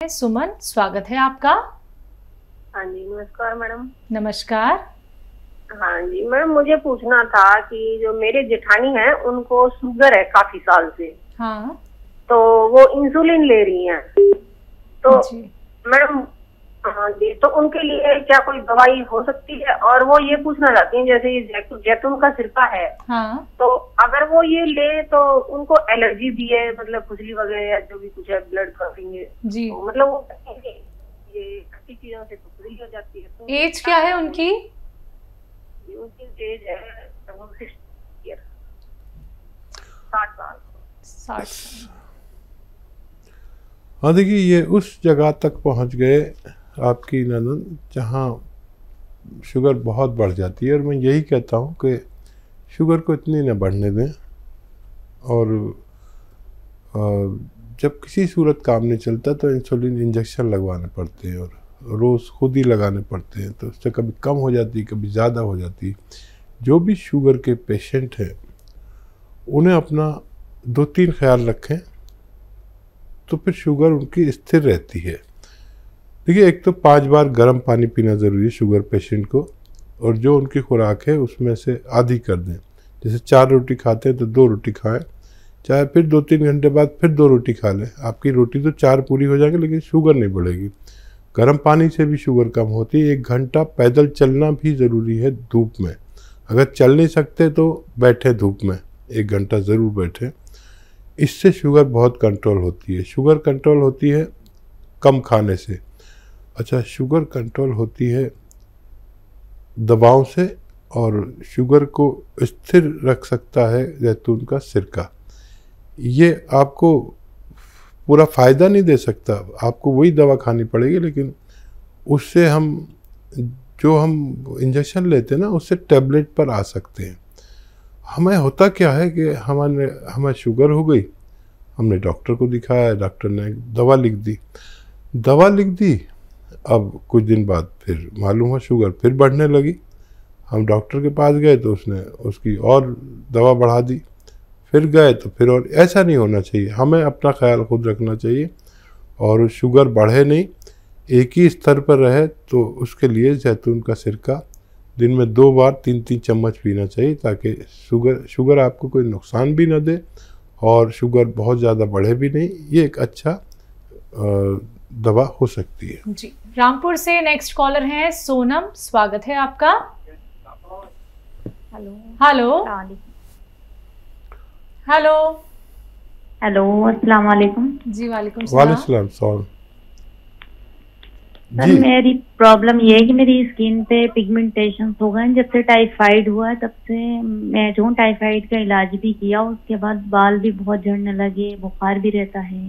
सुमन, स्वागत है आपका। हाँ जी, नमस्कार मैडम। नमस्कार। हाँ जी मैडम, मुझे पूछना था कि जो मेरे जेठानी हैं उनको शुगर है काफी साल से। हाँ तो वो इंसुलिन ले रही हैं। तो जी। मैडम, हाँ जी, तो उनके लिए क्या कोई दवाई हो सकती है? और वो ये पूछना चाहती हैं, जैसे ये जैतून का सिरका है, हाँ तो अगर वो ये ले तो उनको एलर्जी भी है, मतलब खुजली वगैरह या जो भी कुछ है, ब्लड क्लॉटिंग है, जी। तो मतलब वो ये खट्टी चीजों से तो खुजली हो जाती है। तो एज क्या है उनकी? उनकी एज है 60 ईयर, 60 साल। 60 साल। हाँ देखिए, ये उस जगह तक पहुंच गए आपकी ननद जहाँ शुगर बहुत बढ़ जाती है। और मैं यही कहता हूँ कि शुगर को इतनी न बढ़ने दें। और जब किसी सूरत काम नहीं चलता तो इंसुलिन इंजेक्शन लगवाने पड़ते हैं और रोज़ खुद ही लगाने पड़ते हैं। तो उससे कभी कम हो जाती है, कभी ज़्यादा हो जाती है। जो भी शुगर के पेशेंट हैं उन्हें अपना 2-3 ख्याल रखें तो फिर शुगर उनकी स्थिर रहती है। देखिए, एक तो 5 बार गर्म पानी पीना ज़रूरी है शुगर पेशेंट को, और जो उनकी खुराक है उसमें से आधी कर दें। जैसे 4 रोटी खाते हैं तो 2 रोटी खाएं, चाहे फिर 2-3 घंटे बाद फिर 2 रोटी खा लें। आपकी रोटी तो 4 पूरी हो जाएगी लेकिन शुगर नहीं बढ़ेगी। गर्म पानी से भी शुगर कम होती है। 1 घंटा पैदल चलना भी ज़रूरी है धूप में। अगर चल नहीं सकते तो बैठे धूप में, 1 घंटा ज़रूर बैठें। इससे शुगर बहुत कंट्रोल होती है। शुगर कंट्रोल होती है कम खाने से। अच्छा, शुगर कंट्रोल होती है दवाओं से, और शुगर को स्थिर रख सकता है जैतून का सिरका। ये आपको पूरा फ़ायदा नहीं दे सकता, आपको वही दवा खानी पड़ेगी, लेकिन उससे हम इंजेक्शन लेते हैं ना, उससे टैबलेट पर आ सकते हैं। हमें होता क्या है कि हमें शुगर हो गई, हमने डॉक्टर को दिखाया, डॉक्टर ने दवा लिख दी। अब कुछ दिन बाद फिर मालूम हो शुगर फिर बढ़ने लगी। हम डॉक्टर के पास गए तो उसने उसकी और दवा बढ़ा दी, फिर गए तो फिर और। ऐसा नहीं होना चाहिए। हमें अपना ख्याल खुद रखना चाहिए और शुगर बढ़े नहीं, एक ही स्तर पर रहे। तो उसके लिए जैतून का सिरका दिन में 2 बार 3-3 चम्मच पीना चाहिए, ताकि शुगर आपको कोई नुकसान भी ना दे और शुगर बहुत ज़्यादा बढ़े भी नहीं। ये एक अच्छा दवा हो सकती है जी। रामपुर से नेक्स्ट कॉलर हैं सोनम, स्वागत है आपका। हेलो हेलो हेलो हेलो, अस्सलाम वालेकुम। जी वालेकुम सलाम। सर, मेरी प्रॉब्लम ये है कि मेरी स्किन पे पिगमेंटेशन हो गए। जब से टाइफाइड हुआ है तब से मैं जो टाइफाइड का इलाज भी किया, उसके बाद बाल भी बहुत झड़ने लगे, बुखार भी रहता है,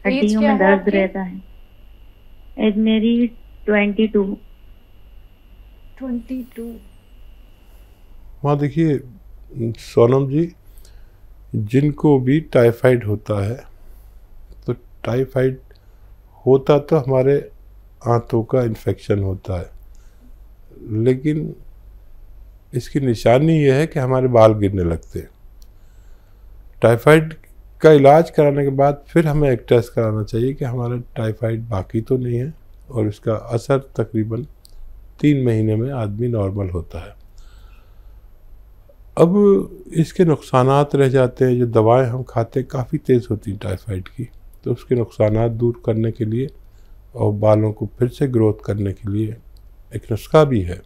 हड्डियों में दर्द रहता है। एज मेरी 22। हाँ देखिए सोनम जी, जिनको भी टाइफाइड होता है, तो टाइफाइड होता तो हमारे आंतों का इन्फेक्शन होता है, लेकिन इसकी निशानी ये है कि हमारे बाल गिरने लगते हैं। टाइफाइड का इलाज कराने के बाद फिर हमें एक टेस्ट कराना चाहिए कि हमारा टाइफाइड बाकी तो नहीं है, और इसका असर तकरीबन 3 महीने में आदमी नॉर्मल होता है। अब इसके नुकसानात रह जाते हैं। जो दवाएं हम खाते हैं काफ़ी तेज़ होती हैं टाइफाइड की, तो उसके नुकसानात दूर करने के लिए और बालों को फिर से ग्रोथ करने के लिए एक नुस्खा भी है,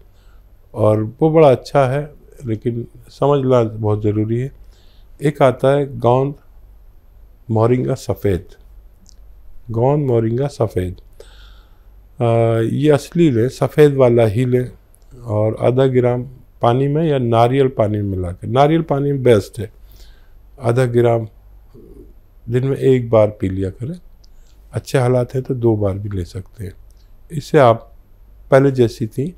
और वो बड़ा अच्छा है, लेकिन समझना बहुत ज़रूरी है। एक आता है गोंद मोरिंगा सफ़ेद। ये असली लें, सफ़ेद वाला ही लें, और आधा ग्राम पानी में या नारियल पानी में मिला कर, नारियल पानी में बेस्ट है, आधा ग्राम दिन में 1 बार पी लिया करें। अच्छे हालात हैं तो 2 बार भी ले सकते हैं। इससे आप पहले जैसी थी,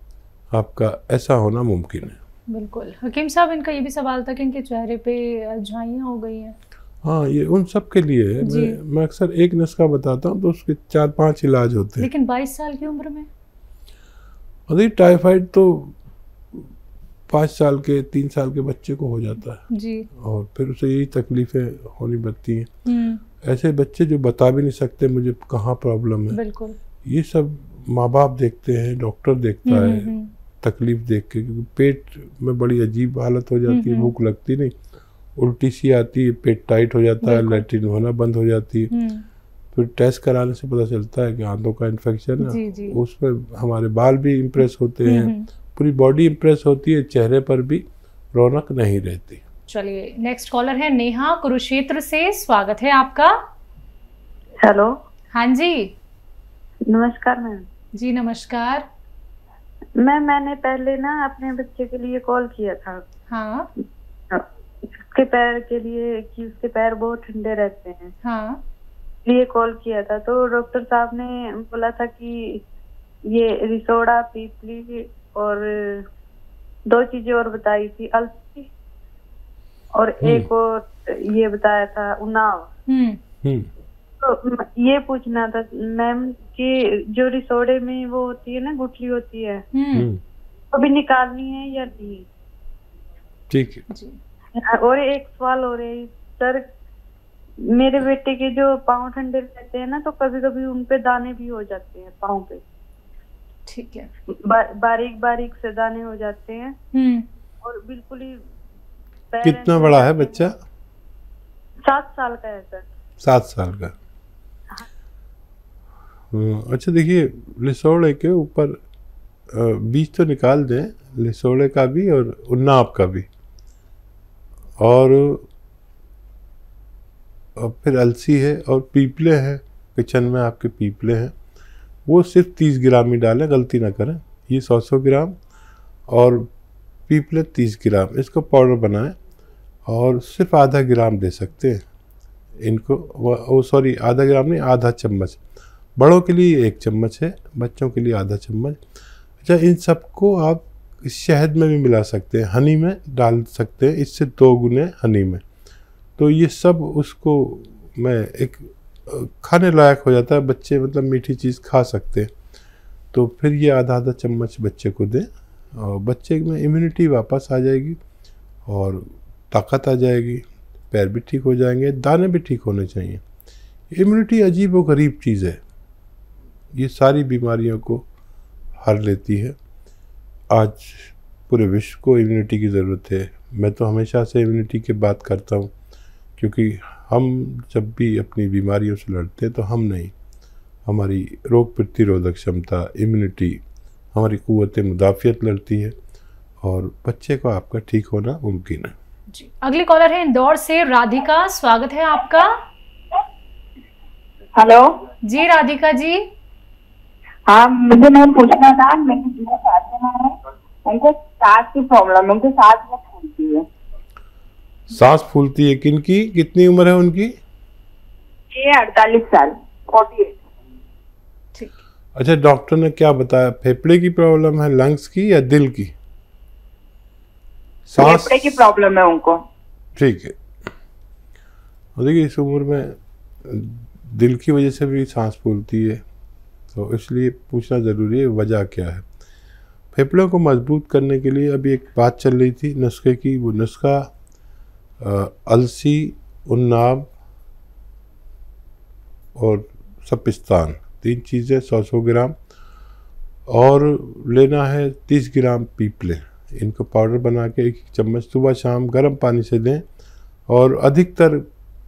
आपका ऐसा होना मुमकिन है। बिल्कुल। हकीम साहब, इनका ये भी सवाल था कि इनके चेहरे पे झाइयाँ हो गई हैं। हाँ, ये उन सब के लिए है। मैं अक्सर एक नुस्खा बताता हूँ तो उसके 4-5 इलाज होते हैं। लेकिन 22 साल की उम्र में? अरे टाइफाइड तो 5 साल के 3 साल के बच्चे को हो जाता है जी, और फिर उसे यही तकलीफ़ें होनी पड़ती हैं। ऐसे बच्चे जो बता भी नहीं सकते मुझे कहाँ प्रॉब्लम है, बिल्कुल। ये सब माँ बाप देखते हैं, डॉक्टर देखता है तकलीफ देख के, क्योंकि पेट में बड़ी अजीब हालत हो जाती है, भूख लगती नहीं, उल्टी सी आती है, पेट टाइट हो जाता है, लैट्रिन होना बंद हो जाती है। फिर टेस्ट कराने से पता चलता है कि आंतों का इन्फेक्शन है। उसमें हमारे बाल भी इम्प्रेस होते हैं, पूरी बॉडी इम्प्रेस होती है, चेहरे पर भी रौनक नहीं रहती। चलिए नेक्स्ट कॉलर है नेहा कुरुक्षेत्र से, स्वागत है आपका। हेलो। हाँ जी नमस्कार मैम। जी नमस्कार। मैंने पहले ना अपने बच्चे के लिए कॉल किया था। हाँ। उसके पैर के लिए कि उसके पैर बहुत ठंडे रहते हैं। हाँ। लिए कॉल किया था तो डॉक्टर साहब ने बोला था कि ये रिसोडा पीपली और 2 चीजें और बताई थी, अलसी और एक और ये बताया था उन्नाव। तो ये पूछना था मैम कि जो रिसोडे में वो होती है ना, गुठली होती है, अभी निकालनी है या नहीं? ठीक है। और एक सवाल हो रहा है सर, मेरे बेटे के जो पाँव ठंडे रहते हैं ना, तो कभी कभी उनपे दाने भी हो जाते हैं पाँव पे। ठीक है। बारीक बारीक से दाने हो जाते हैं और बिल्कुल ही। कितना बड़ा है बच्चा? 7 साल का है सर। 7 साल का। अच्छा देखिए, लिसोड़े के ऊपर बीज तो निकाल दें, लिसोड़े का भी और उन्नाव का भी, और फिर अलसी है और पीपले हैं, किचन में आपके पीपले हैं, वो सिर्फ 30 ग्राम ही डालें, गलती ना करें। ये 100 ग्राम और पीपले 30 ग्राम, इसको पाउडर बनाएं और सिर्फ आधा ग्राम दे सकते हैं इनको। सॉरी, आधा ग्राम नहीं, आधा चम्मच। बड़ों के लिए 1 चम्मच है, बच्चों के लिए आधा चम्मच। अच्छा, इन सबको आप शहद में भी मिला सकते हैं, हनी में डाल सकते हैं, इससे 2 गुने हनी में। तो ये सब उसको मैं एक खाने लायक हो जाता है, बच्चे मतलब मीठी चीज़ खा सकते हैं। तो फिर ये आधा चम्मच बच्चे को दें और बच्चे में इम्यूनिटी वापस आ जाएगी और ताकत आ जाएगी, पैर भी ठीक हो जाएंगे, दाने भी ठीक होने चाहिए। इम्यूनिटी अजीब व गरीब चीज़ है, ये सारी बीमारियों को हर लेती है। आज पूरे विश्व को इम्यूनिटी की ज़रूरत है। मैं तो हमेशा से इम्यूनिटी की बात करता हूँ, क्योंकि हम जब भी अपनी बीमारियों से लड़ते हैं तो हम नहीं, हमारी रोग प्रतिरोधक क्षमता, इम्यूनिटी, हमारी क़ुव्वत मुदाफ़ियत लड़ती है और बच्चे को आपका ठीक होना मुमकिन है। जी, अगली कॉलर है इंदौर से राधिका, स्वागत है आपका। हेलो जी राधिका जी। हाँ, मुझे मैम पूछना था, मेरी जो सासू माँ है उनको सांस की प्रॉब्लम है, उनको सांस बहुत फूलती है। सांस फूलती है किनकी? कितनी उम्र है उनकी? ये 48 साल, 48। ठीक। अच्छा, डॉक्टर ने क्या बताया? फेफड़े की प्रॉब्लम है, लंग्स की या दिल की? सांस फेफड़े की प्रॉब्लम है उनको। ठीक है। देखिए, इस उम्र में दिल की वजह से भी सांस फूलती है, तो इसलिए पूछना ज़रूरी है वजह क्या है। फेफड़ों को मजबूत करने के लिए अभी एक बात चल रही थी नुस्खे की, वो नुस्खा अलसी, उन्नाव और सपिस्तान, 3 चीज़ें 100 ग्राम, और लेना है 30 ग्राम पीपले। इनको पाउडर बना के 1 चम्मच सुबह शाम गर्म पानी से दें और अधिकतर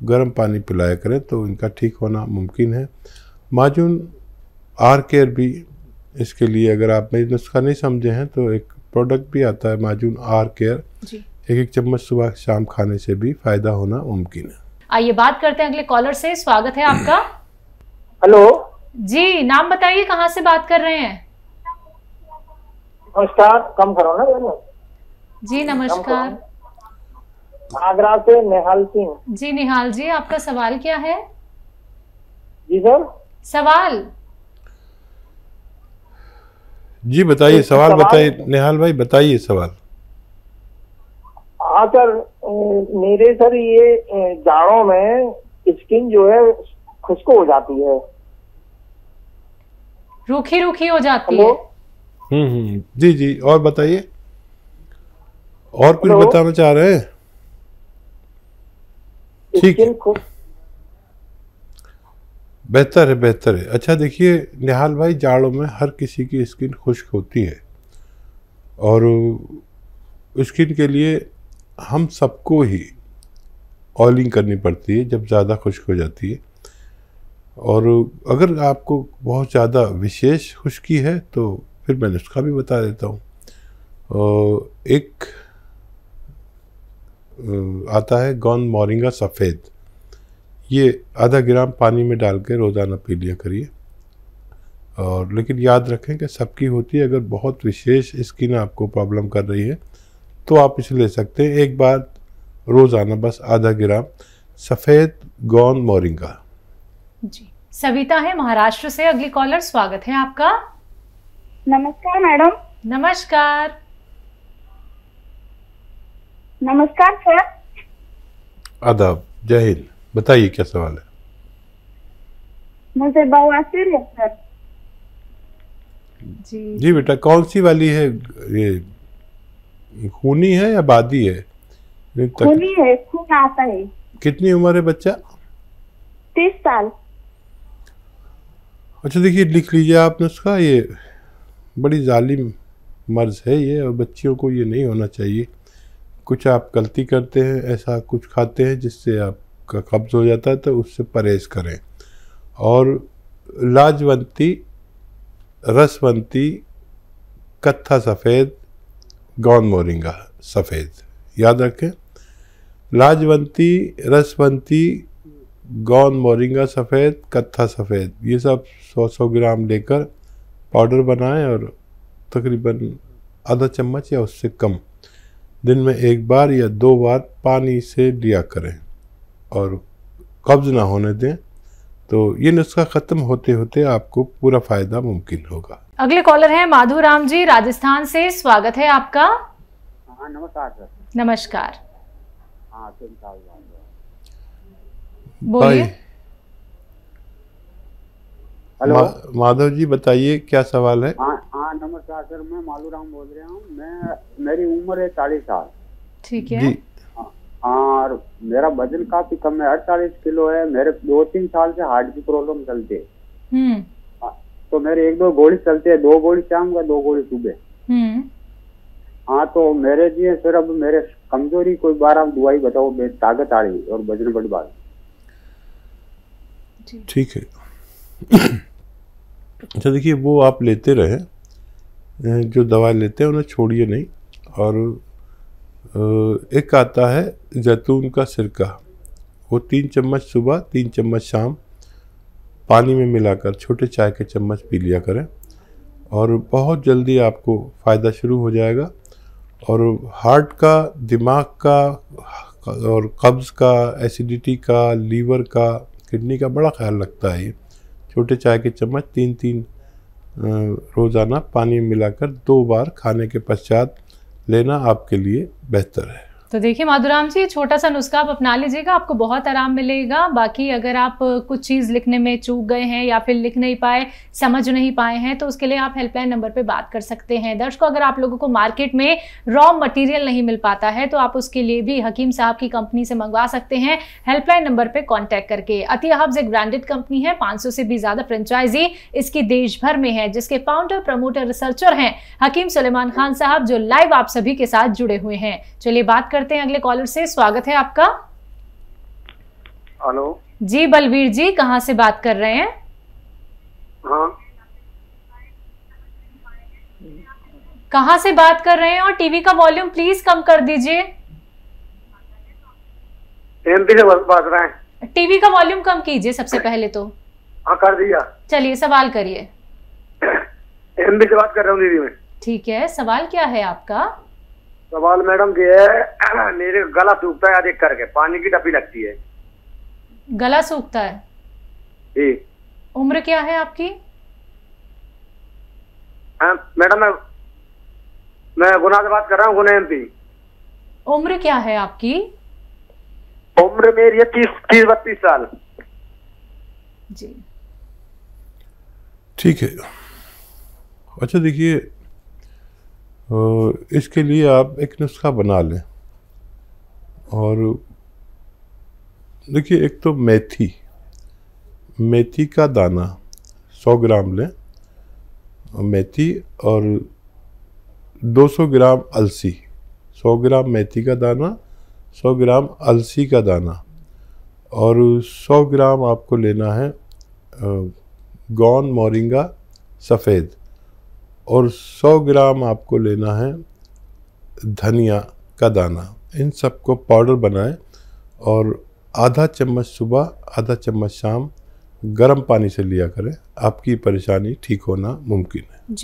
गर्म पानी पिलाया करें, तो इनका ठीक होना मुमकिन है। माजून आर केयर भी इसके लिए, अगर आप मेरी नुस्खा नहीं समझे हैं तो एक प्रोडक्ट भी आता है माजून आर केयर, 1 चम्मच सुबह शाम खाने से भी फायदा होना मुमकिन है। आइए बात करते हैं अगले कॉलर से, स्वागत है आपका। हेलो जी, नाम बताइए, कहाँ से बात कर रहे हैं? नमस्कार। कम करो ना। जी नमस्कार। आगरा से निहाल सिंह। जी निहाल जी, आपका सवाल क्या है? जी सर। सवाल जी बताइए, सवाल बताइए निहाल भाई, बताइए सवाल। हाँ सर, मेरे सर ये जाड़ों में स्किन जो है खुश्क हो जाती है, रूखी रूखी हो जाती है। जी जी, और बताइए, और कुछ बताना चाह रहे हैं? ठीक है। बेहतर है, बेहतर है। अच्छा देखिए निहाल भाई, जाड़ों में हर किसी की स्किन खुश्क होती है और स्किन के लिए हम सबको ही ऑयलिंग करनी पड़ती है जब ज़्यादा खुश्क हो जाती है। और अगर आपको बहुत ज़्यादा विशेष खुश्की है तो फिर मैं नुस्खा भी बता देता हूँ। एक आता है गौंद मोरिंगा सफ़ेद, ये आधा ग्राम पानी में डाल के रोज़ाना पी लिया करिए। और लेकिन याद रखें कि सबकी होती है, अगर बहुत विशेष स्किन आपको प्रॉब्लम कर रही है तो आप इसे ले सकते हैं एक बार रोज़ाना, बस आधा ग्राम सफ़ेद गौंद मोरिंगा। जी, सविता है महाराष्ट्र से अगली कॉलर, स्वागत है आपका। नमस्कार मैडम। नमस्कार। नमस्कार सर। आदाब, जय हिंद। बताइए क्या सवाल है? मुझे बवासीर है सर। जी बेटा, कौन सी वाली है? ये खूनी है या बादी है? खूनी है, खून आता है। कितनी उम्र है बच्चा? 30 साल। अच्छा देखिए, लिख लीजिए आप नुस्खा। ये बड़ी जालिम मर्ज है ये, और बच्चियों को ये नहीं होना चाहिए। कुछ आप गलती करते हैं, ऐसा कुछ खाते हैं जिससे आपका कब्ज़ हो जाता है, तो उससे परहेज़ करें। और लाजवंती, रसवंती, कत्था सफ़ेद, गौंद मोरिंगा सफ़ेद, याद रखें। लाजवंती, रसवंती, गौंद मोरिंगा सफ़ेद, कत्था सफ़ेद, ये सब 100-100 ग्राम लेकर पाउडर बनाएं और तकरीबन आधा चम्मच या उससे कम दिन में 1 बार या 2 बार पानी से लिया करें और कब्ज़ ना होने दें। तो ये नुस्खा ख़त्म होते होते आपको पूरा फ़ायदा मुमकिन होगा। अगले कॉलर हैं माधुराम जी राजस्थान से, स्वागत है आपका। हाँ नमस्कार सर। नमस्कार। हाँ बोलिए। हेलो माधव जी बताइए क्या सवाल है? हाँ नमस्कार सर, मैं मालूराम बोल रहा हूँ। मेरी उम्र है 40 साल। ठीक है जी। और मेरा वजन काफी कम है, 48 किलो है। मेरे 2-3 साल से हार्ट की प्रॉब्लम चलती है। तो मेरे 1-2 गोली चलते हैं, 2 गोली शाम का, 2 गोली सुबह। हाँ तो मेरे जी सर, अब मेरे कमजोरी कोई 12 दवाई बताओ, ताकत आ रही और वजन बढ़ पा। ठीक है। अच्छा देखिए, वो आप लेते रहें, जो दवा लेते हैं उन्हें छोड़िए नहीं। और एक आता है जैतून का सिरका, वो 3 चम्मच सुबह 3 चम्मच शाम पानी में मिलाकर छोटे चाय के चम्मच पी लिया करें और बहुत जल्दी आपको फ़ायदा शुरू हो जाएगा। और हार्ट का, दिमाग का और कब्ज़ का, एसिडिटी का, लीवर का, किडनी का बड़ा ख्याल रखता है ये। छोटे चाय के चम्मच 3-3 रोज़ाना पानी में मिलाकर 2 बार खाने के पश्चात लेना आपके लिए बेहतर है। तो देखिए माधुराम जी, छोटा सा नुस्खा आप अपना लीजिएगा, आपको बहुत आराम मिलेगा। बाकी अगर आप कुछ चीज़ लिखने में चूक गए हैं या फिर लिख नहीं पाए, समझ नहीं पाए हैं, तो उसके लिए आप हेल्पलाइन नंबर पे बात कर सकते हैं। दर्शकों, अगर आप लोगों को मार्केट में रॉ मटेरियल नहीं मिल पाता है तो आप उसके लिए भी हकीम साहब की कंपनी से मंगवा सकते हैं, हेल्पलाइन नंबर पर कॉन्टैक्ट करके। अतिया हब्स एक ब्रांडेड कंपनी है, 500 से भी ज़्यादा फ्रेंचाइजी इसकी देश भर में है, जिसके फाउंडर, प्रमोटर, रिसर्चर हैं हकीम सुलेमान खान साहब, जो लाइव आप सभी के साथ जुड़े हुए हैं। चलिए बात करते हैं अगले कॉलर से, स्वागत है आपका। हेलो जी बलवीर जी, कहां से बात कर रहे हैं? हाँ, कहां से बात कर रहे हैं? और टीवी का वॉल्यूम प्लीज कम कर दीजिए। एमपी से बात रहे हैं। टीवी का वॉल्यूम कम कीजिए सबसे पहले तो। हाँ कर दिया। चलिए सवाल करिए। एमपी से बात कर रहा हूँ दीदी मैं। ठीक है, सवाल क्या है आपका? सवाल मैडम ये है, मेरे गला सूखता है अधिक करके, पानी की टपी लगती है। गला सूखता है जी। उम्र क्या है आपकी? मैडम मैं गुना से बात कर रहा हूँ, गुना एमपी। उम्र क्या है आपकी? उम्र मेरी है 30-32 साल। जी ठीक है। अच्छा देखिए, इसके लिए आप एक नुस्खा बना लें। और देखिए, एक तो मेथी, मेथी का दाना 100 ग्राम लें, मेथी, और 200 ग्राम अलसी। 100 ग्राम मेथी का दाना, 100 ग्राम अलसी का दाना, और 100 ग्राम आपको लेना है गौन मोरिंगा सफ़ेद, और 100 ग्राम आपको लेना है धनिया का दाना। इन सबको पाउडर बनाएं और आधा चम्मच सुबह, आधा चम्मच शाम गर्म पानी से लिया करें। आपकी परेशानी ठीक होना मुमकिन है।